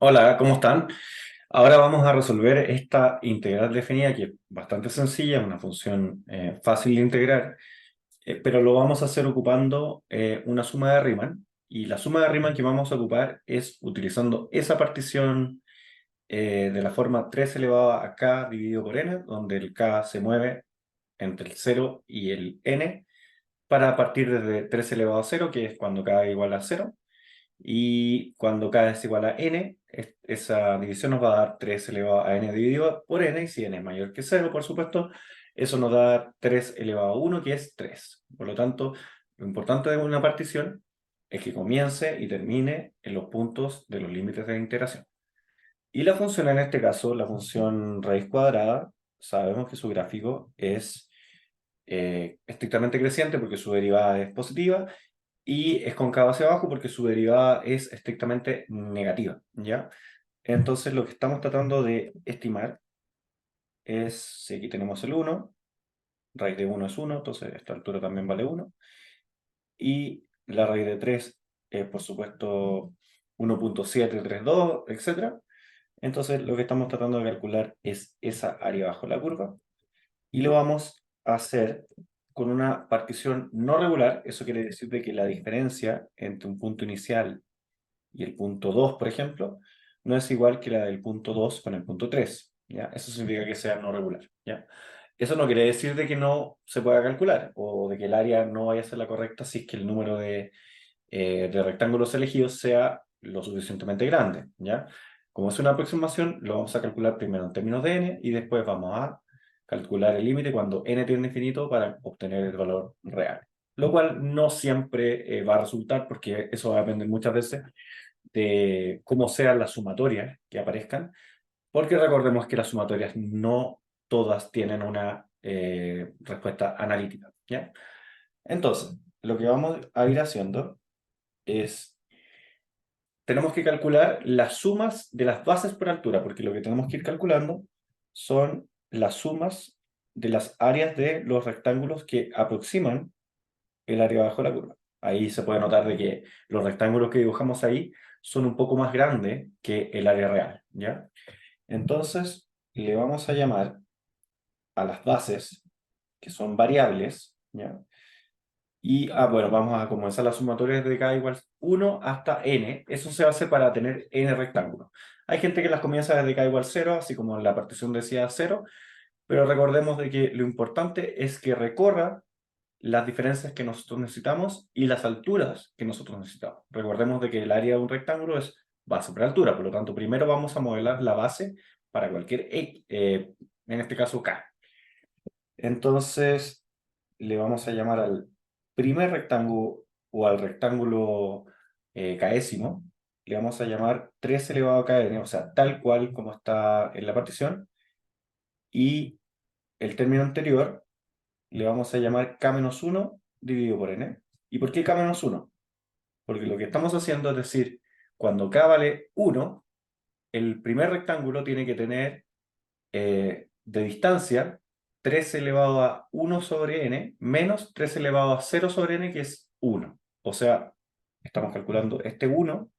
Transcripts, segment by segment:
Hola, ¿cómo están? Ahora vamos a resolver esta integral definida que es bastante sencilla, es una función fácil de integrar, pero lo vamos a hacer ocupando una suma de Riemann. Y la suma de Riemann que vamos a ocupar es utilizando esa partición de la forma 3 elevado a k dividido por n, donde el k se mueve entre el 0 y el n, para partir desde 3 elevado a 0, que es cuando k es igual a 0. Y cuando k es igual a n, esa división nos va a dar 3 elevado a n dividido por n, y si n es mayor que 0, por supuesto, eso nos da 3 elevado a 1, que es 3. Por lo tanto, lo importante de una partición es que comience y termine en los puntos de los límites de la integración. Y la función en este caso, la función raíz cuadrada, sabemos que su gráfico es estrictamente creciente porque su derivada es positiva, y es cóncava hacia abajo porque su derivada es estrictamente negativa, ¿ya? Entonces lo que estamos tratando de estimar es, si aquí tenemos el 1, raíz de 1 es 1, entonces esta altura también vale 1, y la raíz de 3 es por supuesto 1.732, etc. Entonces lo que estamos tratando de calcular es esa área bajo la curva, y lo vamos a hacer con una partición no regular. Eso quiere decir de que la diferencia entre un punto inicial y el punto 2, por ejemplo, no es igual que la del punto 2 con el punto 3, ¿ya? Eso significa que sea no regular, ¿ya? Eso no quiere decir de que no se pueda calcular o de que el área no vaya a ser la correcta si es que el número de rectángulos elegidos sea lo suficientemente grande, ¿ya? Como es una aproximación, lo vamos a calcular primero en términos de n y después vamos a calcular el límite cuando n tiende a infinito para obtener el valor real. Lo cual no siempre va a resultar, porque eso va a depender muchas veces de cómo sean las sumatorias que aparezcan, porque recordemos que las sumatorias no todas tienen una respuesta analítica, ¿ya? Entonces, lo que vamos a ir haciendo es, tenemos que calcular las sumas de las bases por altura, porque lo que tenemos que ir calculando son las sumas de las áreas de los rectángulos que aproximan el área bajo la curva. Ahí se puede notar de que los rectángulos que dibujamos ahí son un poco más grandes que el área real, ¿ya? Entonces, le vamos a llamar a las bases, que son variables, ¿ya? Y, bueno, vamos a comenzar la sumatoria desde k igual 1 hasta n. Eso se hace para tener n rectángulos. Hay gente que las comienza desde k igual 0, así como en la partición decía 0, pero recordemos de que lo importante es que recorra las diferencias que nosotros necesitamos y las alturas que nosotros necesitamos. Recordemos de que el área de un rectángulo es base por altura, por lo tanto, primero vamos a modelar la base para cualquier x, en este caso k. Entonces, le vamos a llamar al primer rectángulo o al rectángulo késimo, le vamos a llamar 3 elevado a kn, o sea, tal cual como está en la partición, y el término anterior le vamos a llamar k-1 dividido por n. ¿Y por qué k-1? Porque lo que estamos haciendo es decir, cuando k vale 1, el primer rectángulo tiene que tener de distancia 3 elevado a 1 sobre n menos 3 elevado a 0 sobre n, que es 1. O sea, estamos calculando este 1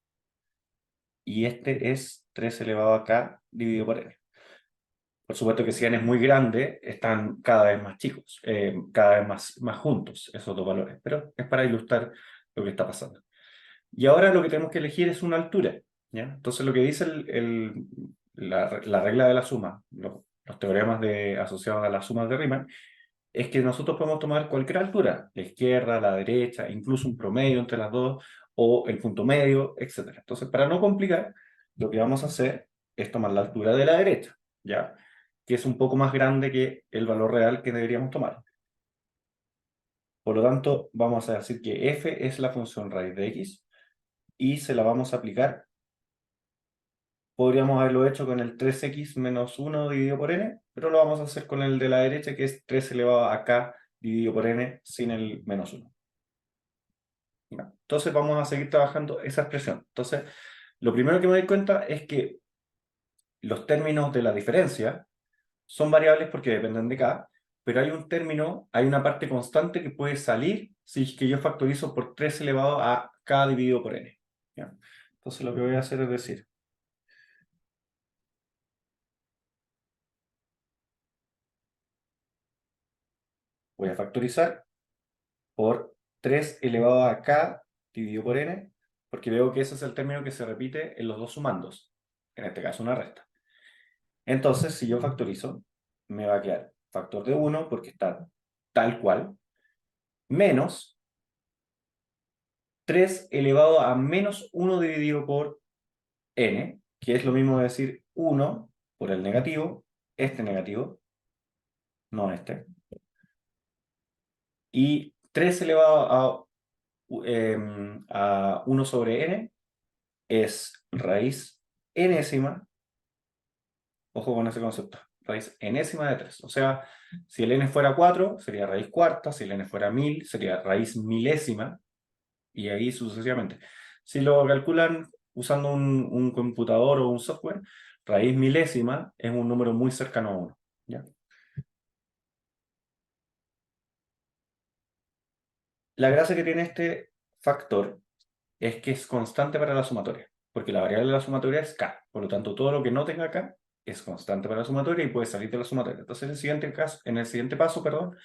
y este es 3 elevado a k dividido por n. Por supuesto que si n es muy grande, están cada vez más chicos, cada vez más juntos esos dos valores, pero es para ilustrar lo que está pasando. Y ahora lo que tenemos que elegir es una altura, ¿ya? Entonces lo que dice la regla de la suma, los teoremas asociados a las sumas de Riemann, es que nosotros podemos tomar cualquier altura, la izquierda, la derecha, incluso un promedio entre las dos, o el punto medio, etc. Entonces, para no complicar, lo que vamos a hacer es tomar la altura de la derecha, ¿ya? Que es un poco más grande que el valor real que deberíamos tomar. Por lo tanto, vamos a decir que f es la función raíz de x, y se la vamos a aplicar. Podríamos haberlo hecho con el 3x menos 1 dividido por n, pero lo vamos a hacer con el de la derecha, que es 3 elevado a k dividido por n sin el menos 1. ¿Ya? Entonces vamos a seguir trabajando esa expresión. Entonces, lo primero que me doy cuenta es que los términos de la diferencia son variables porque dependen de k, pero hay un término, hay una parte constante que puede salir si es que yo factorizo por 3 elevado a k dividido por n. ¿Ya? Entonces lo que voy a hacer es decir, voy a factorizar por 3 elevado a k dividido por n, porque veo que ese es el término que se repite en los dos sumandos, en este caso una resta. Entonces, si yo factorizo, me va a quedar factor de 1, porque está tal cual, menos 3 elevado a menos 1 dividido por n, que es lo mismo de decir 1 por el negativo, este negativo, no este, y 3 elevado a 1 sobre n es raíz enésima, ojo con ese concepto, raíz enésima de 3. O sea, si el n fuera 4, sería raíz cuarta, si el n fuera 1000, sería raíz milésima, y ahí sucesivamente. Si lo calculan usando un computador o un software, raíz milésima es un número muy cercano a 1. ¿Ya? La gracia que tiene este factor es que es constante para la sumatoria, porque la variable de la sumatoria es k, por lo tanto todo lo que no tenga k es constante para la sumatoria y puede salir de la sumatoria. Entonces en el siguiente paso, perdón,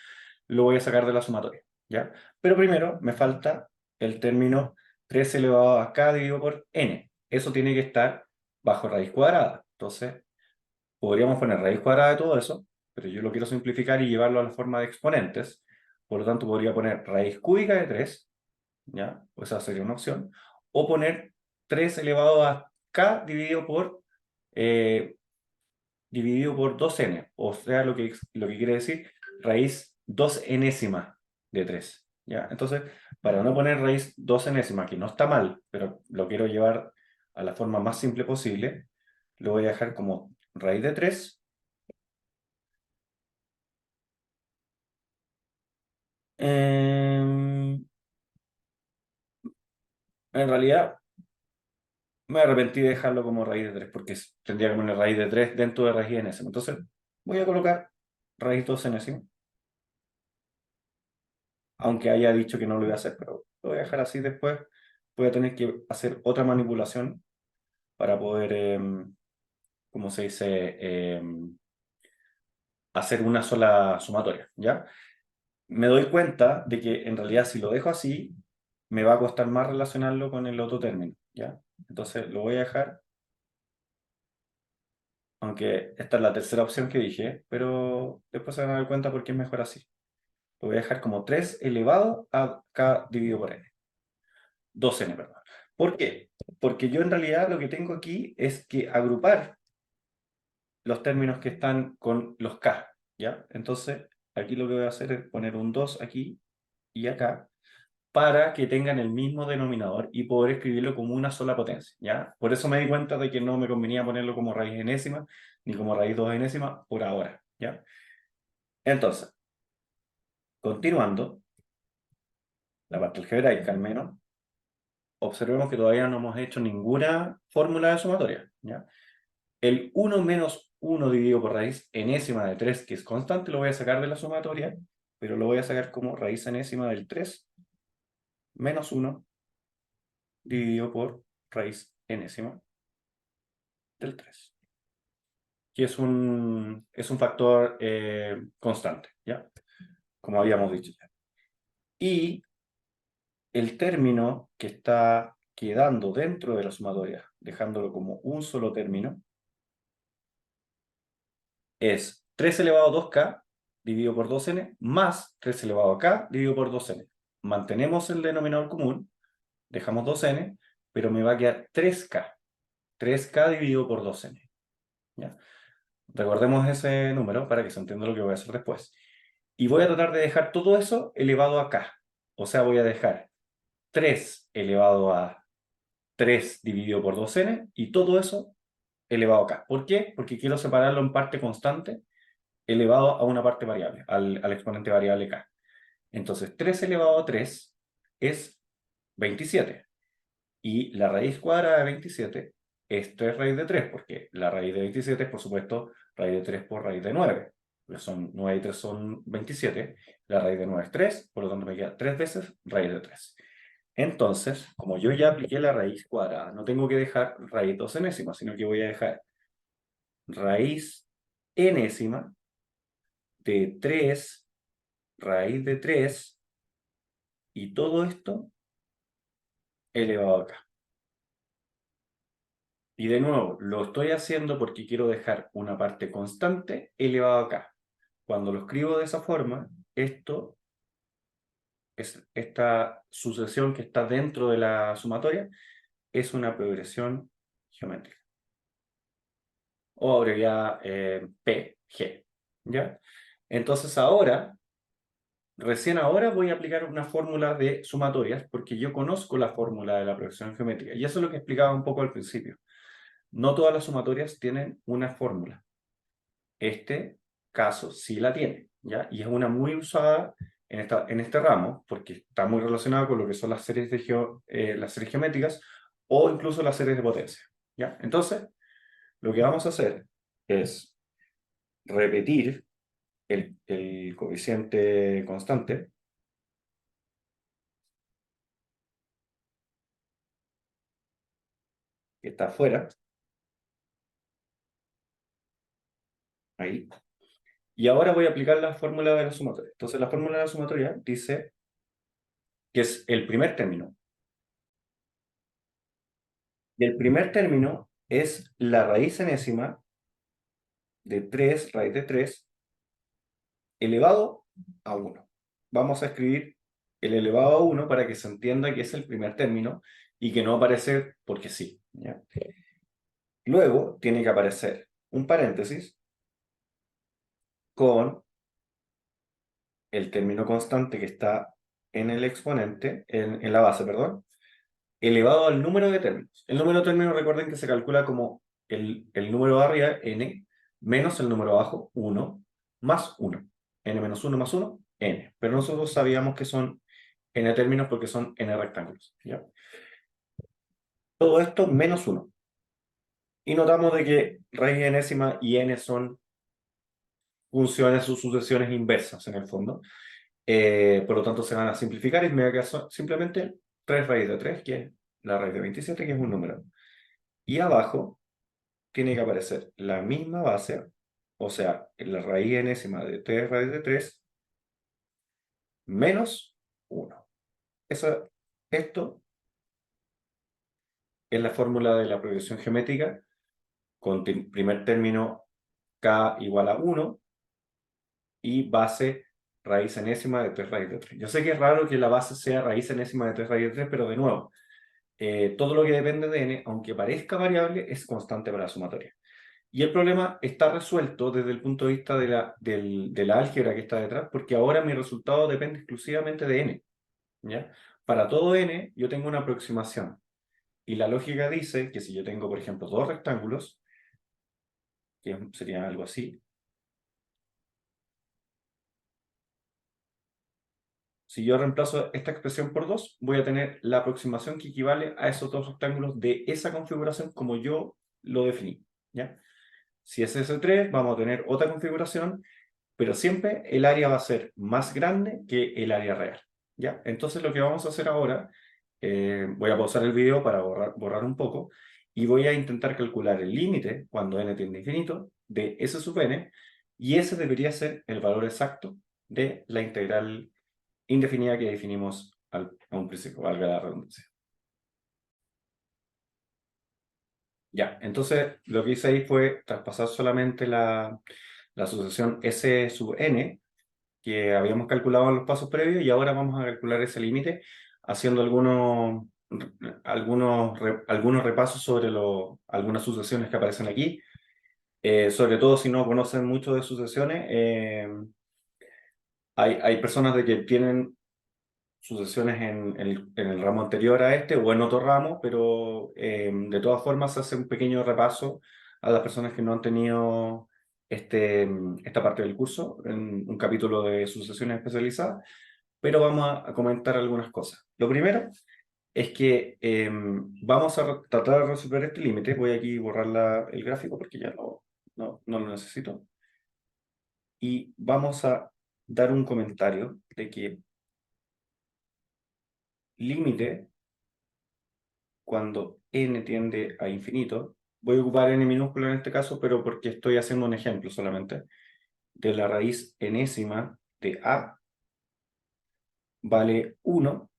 lo voy a sacar de la sumatoria, ¿ya? Pero primero me falta el término 3 elevado a k dividido por n. Eso tiene que estar bajo raíz cuadrada. Entonces, podríamos poner raíz cuadrada de todo eso, pero yo lo quiero simplificar y llevarlo a la forma de exponentes. Por lo tanto, podría poner raíz cúbica de 3, ¿ya? Pues esa sería una opción. O poner 3 elevado a k dividido por 2n. O sea, lo que quiere decir raíz 2 enésima de 3. ¿Ya? Entonces, para no poner raíz 2 enésima, que no está mal, pero lo quiero llevar a la forma más simple posible, lo voy a dejar como raíz de 3. En realidad, me arrepentí de dejarlo como raíz de 3, porque tendría que poner raíz de 3 dentro de raíz enésima. Entonces, voy a colocar raíz 2 enésima, aunque haya dicho que no lo iba a hacer, pero lo voy a dejar así después. Voy a tener que hacer otra manipulación para poder, ¿cómo se dice?, hacer una sola sumatoria, ¿ya? Me doy cuenta de que en realidad si lo dejo así, me va a costar más relacionarlo con el otro término, ¿ya? Entonces lo voy a dejar, aunque esta es la tercera opción que dije, pero después se van a dar cuenta por qué es mejor así. Lo voy a dejar como 3 elevado a k dividido por n. 2n, perdón. ¿Por qué? Porque yo en realidad lo que tengo aquí es que agrupar los términos que están con los k, ¿ya? Entonces, aquí lo que voy a hacer es poner un 2 aquí y acá, para que tengan el mismo denominador y poder escribirlo como una sola potencia, ¿ya? Por eso me di cuenta de que no me convenía ponerlo como raíz enésima, ni como raíz 2 enésima por ahora, ¿ya? Entonces, continuando, la parte algebraica al menos, observemos que todavía no hemos hecho ninguna fórmula de sumatoria, ¿ya? El 1 menos 1 dividido por raíz enésima de 3, que es constante, lo voy a sacar de la sumatoria, pero lo voy a sacar como raíz enésima del 3 menos 1 dividido por raíz enésima del 3, que es un factor constante, ¿ya? Como habíamos dicho ya. Y el término que está quedando dentro de la sumatoria, dejándolo como un solo término, es 3 elevado a 2k dividido por 2n más 3 elevado a k dividido por 2n. Mantenemos el denominador común, dejamos 2n, pero me va a quedar 3k. 3k dividido por 2n. ¿Ya? Recordemos ese número para que se entienda lo que voy a hacer después. Y voy a tratar de dejar todo eso elevado a k. O sea, voy a dejar 3 elevado a 3 dividido por 2n y todo eso elevado a k. ¿Por qué? Porque quiero separarlo en parte constante elevado a una parte variable, al exponente variable k. Entonces, 3 elevado a 3 es 27. Y la raíz cuadrada de 27 es 3 raíz de 3, porque la raíz de 27 es, por supuesto, raíz de 3 por raíz de 9. Porque son 9 y 3 son 27. La raíz de 9 es 3, por lo tanto me queda 3 veces raíz de 3. Entonces, como yo ya apliqué la raíz cuadrada, no tengo que dejar raíz 2 enésima, sino que voy a dejar raíz enésima de 3 raíz de 3 y todo esto elevado acá. Y de nuevo, lo estoy haciendo porque quiero dejar una parte constante elevado acá. Cuando lo escribo de esa forma, esto es esta sucesión que está dentro de la sumatoria, es una progresión geométrica. O abreviada PG. ¿Ya? Entonces ahora, recién ahora voy a aplicar una fórmula de sumatorias porque yo conozco la fórmula de la progresión geométrica. Y eso es lo que explicaba un poco al principio. No todas las sumatorias tienen una fórmula. Este caso sí la tiene, ¿ya? Y es una muy usada en este ramo, porque está muy relacionado con lo que son las series, las series geométricas o incluso las series de potencia, ¿ya? Entonces, lo que vamos a hacer es repetir el coeficiente constante que está afuera, ahí, y ahora voy a aplicar la fórmula de la sumatoria. Entonces, la fórmula de la sumatoria dice que es el primer término. Y el primer término es la raíz enésima de 3 raíz de 3 elevado a 1. Vamos a escribir el elevado a 1 para que se entienda que es el primer término y que no aparece porque sí, ¿ya? Luego tiene que aparecer un paréntesis con el término constante que está en el exponente, en la base, perdón, elevado al número de términos. El número de términos, recuerden que se calcula como el número de arriba, n, menos el número abajo, 1, más 1. N menos 1 más 1, n. Pero nosotros sabíamos que son n términos porque son n rectángulos, ¿ya? Todo esto menos 1. Y notamos de que raíz enésima y n son funciones o sucesiones inversas en el fondo. Por lo tanto, se van a simplificar y me va a quedar simplemente 3 raíz de 3, que es la raíz de 27, que es un número. Y abajo tiene que aparecer la misma base, o sea, la raíz enésima de 3 raíz de 3 menos 1. Esto es la fórmula de la progresión geométrica con primer término k igual a 1 y base raíz enésima de 3 raíz de 3. Yo sé que es raro que la base sea raíz enésima de 3 raíz de 3, pero de nuevo, todo lo que depende de n, aunque parezca variable, es constante para la sumatoria. Y el problema está resuelto desde el punto de vista de la álgebra que está detrás, porque ahora mi resultado depende exclusivamente de n, ¿ya? Para todo n, yo tengo una aproximación. Y la lógica dice que si yo tengo, por ejemplo, dos rectángulos, que sería algo así, si yo reemplazo esta expresión por 2, voy a tener la aproximación que equivale a esos dos rectángulos de esa configuración como yo lo definí, ¿ya? Si es S3, vamos a tener otra configuración, pero siempre el área va a ser más grande que el área real, ¿ya? Entonces lo que vamos a hacer ahora, voy a pausar el video para borrar un poco, y voy a intentar calcular el límite, cuando n tiende a infinito, de S sub n, y ese debería ser el valor exacto de la integral indefinida que definimos a un principio, valga la redundancia. Ya, entonces lo que hice ahí fue traspasar solamente la sucesión S sub n, que habíamos calculado en los pasos previos, y ahora vamos a calcular ese límite haciendo algunos repasos sobre algunas sucesiones que aparecen aquí. Sobre todo si no conocen mucho de sucesiones, hay personas de que tienen sucesiones en el ramo anterior a este o en otro ramo, pero de todas formas se hace un pequeño repaso a las personas que no han tenido esta parte del curso, en un capítulo de sucesiones especializadas, pero vamos a comentar algunas cosas. Lo primero es que vamos a tratar de resolver este límite. Voy aquí a borrar el gráfico porque ya no lo necesito. Y vamos a dar un comentario de que límite cuando n tiende a infinito, voy a ocupar n minúsculo en este caso, pero porque estoy haciendo un ejemplo solamente, de la raíz enésima de a vale 1,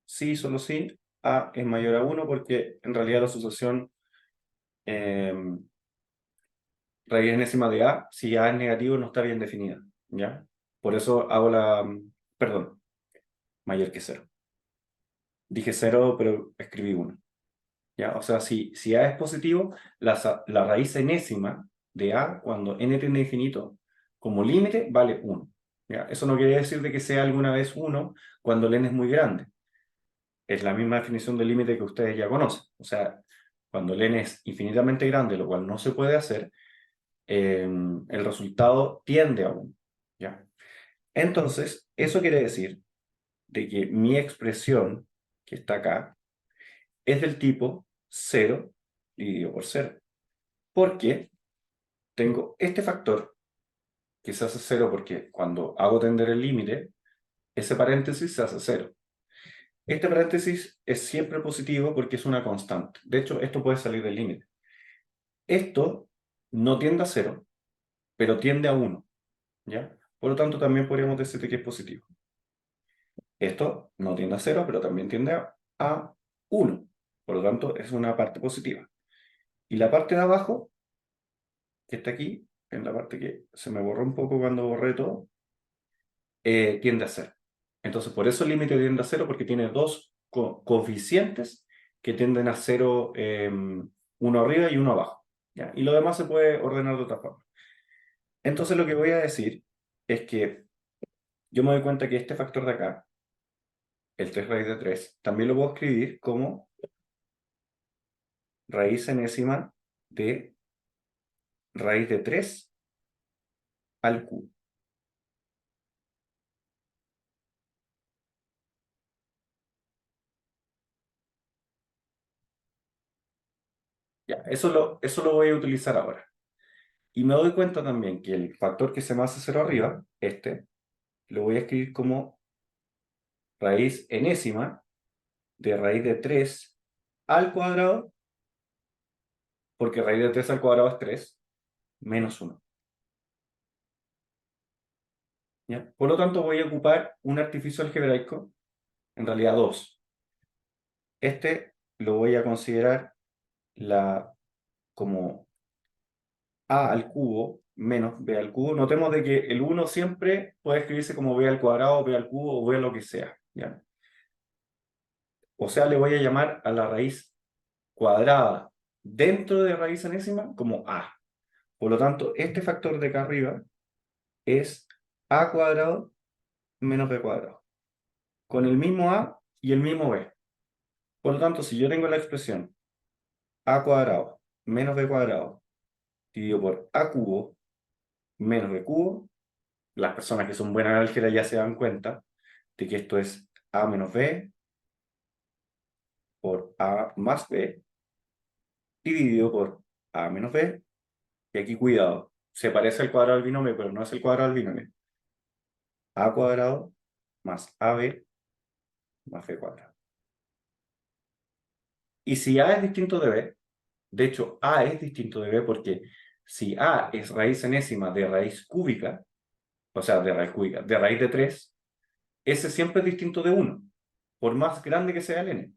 sí, solo sí, a es mayor a 1 porque en realidad la sucesión raíz enésima de a, si a es negativo no está bien definida, ¿ya? Por eso hago perdón, mayor que 0. Dije 0, pero escribí 1, ¿ya? O sea, si a es positivo, la raíz enésima de a, cuando n tiende a infinito, como límite, vale 1, ¿ya? Eso no quiere decir de que sea alguna vez 1 cuando el n es muy grande. Es la misma definición de límite que ustedes ya conocen. O sea, cuando el n es infinitamente grande, lo cual no se puede hacer, el resultado tiende a 1, ¿ya? Entonces, eso quiere decir de que mi expresión, que está acá, es del tipo 0 dividido por 0. Porque tengo este factor que se hace 0 porque cuando hago tender el límite, ese paréntesis se hace 0. Este paréntesis es siempre positivo porque es una constante. De hecho, esto puede salir del límite. Esto no tiende a 0, pero tiende a 1, ¿ya? Por lo tanto, también podríamos decir que es positivo. Esto no tiende a 0, pero también tiende a 1. Por lo tanto, es una parte positiva. Y la parte de abajo, que está aquí, en la parte que se me borró un poco cuando borré todo, tiende a 0. Entonces, por eso el límite tiende a 0, porque tiene dos coeficientes que tienden a 0, uno arriba y uno abajo, ¿ya? Y lo demás se puede ordenar de otra forma. Entonces, lo que voy a decir es que yo me doy cuenta que este factor de acá, el 3 raíz de 3, también lo puedo escribir como raíz enésima de raíz de 3 al cubo. Ya, eso lo voy a utilizar ahora. Y me doy cuenta también que el factor que se me hace 0 arriba, este, lo voy a escribir como raíz enésima de raíz de 3 al cuadrado, porque raíz de 3 al cuadrado es 3, menos 1. ¿Ya? Por lo tanto, voy a ocupar un artificio algebraico, en realidad dos. Este lo voy a considerar como a al cubo menos b al cubo. Notemos de que el 1 siempre puede escribirse como b al cuadrado, b al cubo o b lo que sea, ¿ya? O sea, le voy a llamar a la raíz cuadrada dentro de raíz enésima como a. Por lo tanto, este factor de acá arriba es a cuadrado menos b cuadrado, con el mismo a y el mismo b. Por lo tanto, si yo tengo la expresión a cuadrado menos b cuadrado dividido por a cubo menos b cubo, las personas que son buenas en álgebra ya se dan cuenta de que esto es a menos b por a más b dividido por a menos b. Y aquí cuidado, se parece al cuadrado del binomio, pero no es el cuadrado del binomio. A cuadrado más ab más b cuadrado. Y si a es distinto de b, de hecho a es distinto de b porque si a es raíz enésima de raíz cúbica, o sea, de raíz cúbica, de raíz de 3, ese siempre es distinto de 1, por más grande que sea el n.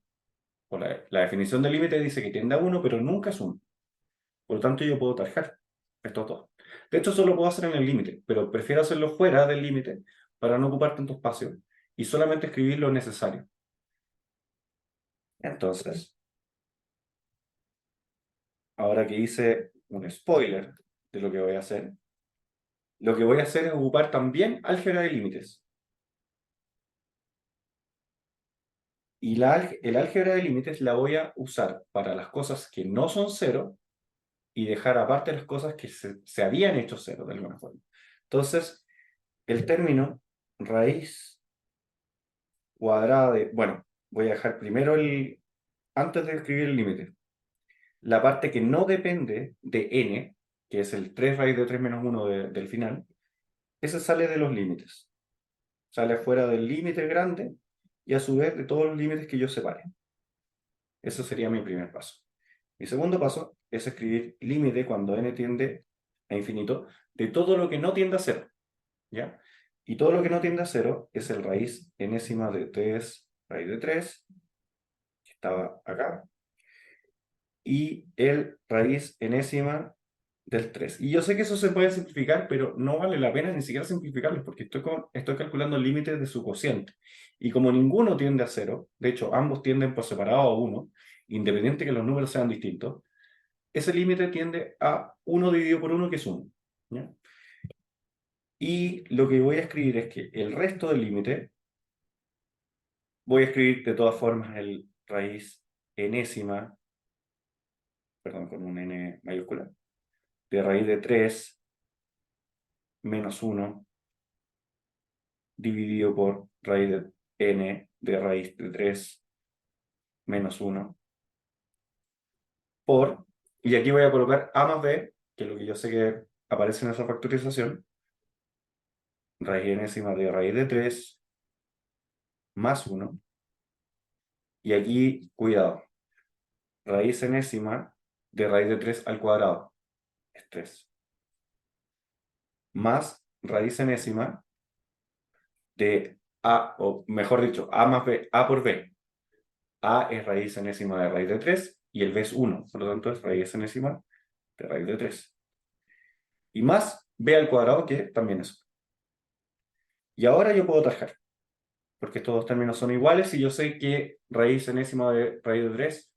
O la definición del límite dice que tiende a 1, pero nunca es 1. Por lo tanto, yo puedo tajar esto todo. De hecho, eso lo puedo hacer en el límite, pero prefiero hacerlo fuera del límite para no ocupar tanto espacio y solamente escribir lo necesario. Entonces, ahora que hice un spoiler de lo que voy a hacer, lo que voy a hacer es ocupar también álgebra de límites. Y el álgebra de límites la voy a usar para las cosas que no son cero y dejar aparte las cosas que se habían hecho cero de alguna forma. Entonces, el término raíz cuadrada de... Bueno, voy a dejar primero antes de escribir el límite, la parte que no depende de n, que es el 3 raíz de 3 menos 1 del final, ese sale de los límites. Sale fuera del límite grande y a su vez de todos los límites que yo separe. Eso sería mi primer paso. Mi segundo paso es escribir límite cuando n tiende a infinito de todo lo que no tiende a cero, ¿ya? Y todo lo que no tiende a 0 es el raíz enésima de 3 raíz de 3, que estaba acá, y el raíz enésima del 3. Y yo sé que eso se puede simplificar, pero no vale la pena ni siquiera simplificarlo, porque estoy calculando límites de su cociente. Y como ninguno tiende a 0, de hecho ambos tienden por separado a 1, independiente que los números sean distintos, ese límite tiende a 1 dividido por 1, que es 1. ¿Ya? Y lo que voy a escribir es que el resto del límite, voy a escribir de todas formas el raíz enésima, perdón, con un n mayúscula, de raíz de 3 menos 1 dividido por raíz de n de raíz de 3 menos 1 por, y aquí voy a colocar a más b, que es lo que yo sé que aparece en esa factorización, raíz enésima de raíz de 3 más 1, y aquí, cuidado, raíz enésima de raíz de 3 al cuadrado, es 3, más raíz enésima de a, o mejor dicho, a más b, a por b. A es raíz enésima de raíz de 3 y el b es 1, por lo tanto es raíz enésima de raíz de 3. Y más b al cuadrado, que también es 1. Y ahora yo puedo tajar, porque estos dos términos son iguales y yo sé que raíz enésima de raíz de 3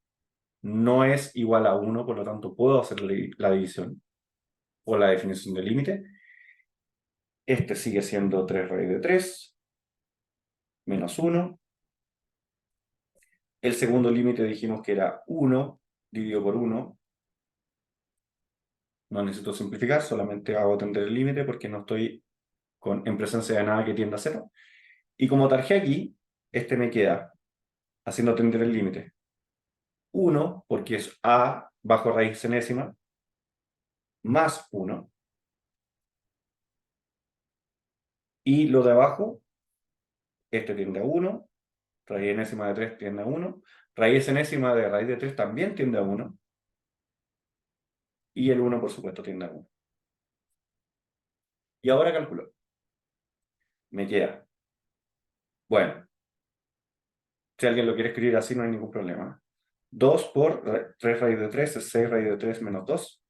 no es igual a 1, por lo tanto puedo hacer la división o la definición del límite. Este sigue siendo 3 raíz de 3 menos 1. El segundo límite dijimos que era 1 dividido por 1. No necesito simplificar, solamente hago tender el límite porque no estoy en presencia de nada que tienda a 0. Y como tarjé aquí, este me queda, haciendo tender el límite, 1, porque es a bajo raíz enésima, más 1. Y lo de abajo, este tiende a 1, raíz enésima de 3 tiende a 1, raíz enésima de raíz de 3 también tiende a 1, y el 1, por supuesto, tiende a 1. Y ahora calculo. Me queda, bueno, si alguien lo quiere escribir así no hay ningún problema. 2 por 3 raíz de 3 es 6 raíz de 3 menos 2.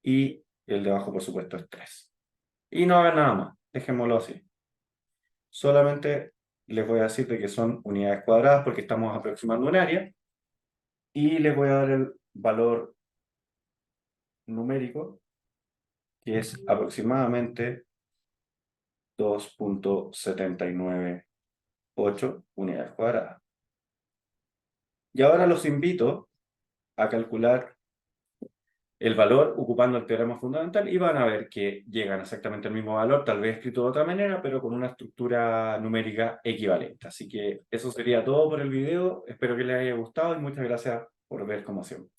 Y el de abajo, por supuesto, es 3. Y no hagan nada más, dejémoslo así. Solamente les voy a decir de que son unidades cuadradas porque estamos aproximando un área. Y les voy a dar el valor numérico, que es aproximadamente 2,798 unidades cuadradas. Y ahora los invito a calcular el valor ocupando el teorema fundamental y van a ver que llegan exactamente al mismo valor, tal vez escrito de otra manera, pero con una estructura numérica equivalente. Así que eso sería todo por el video. Espero que les haya gustado y muchas gracias por ver como siempre.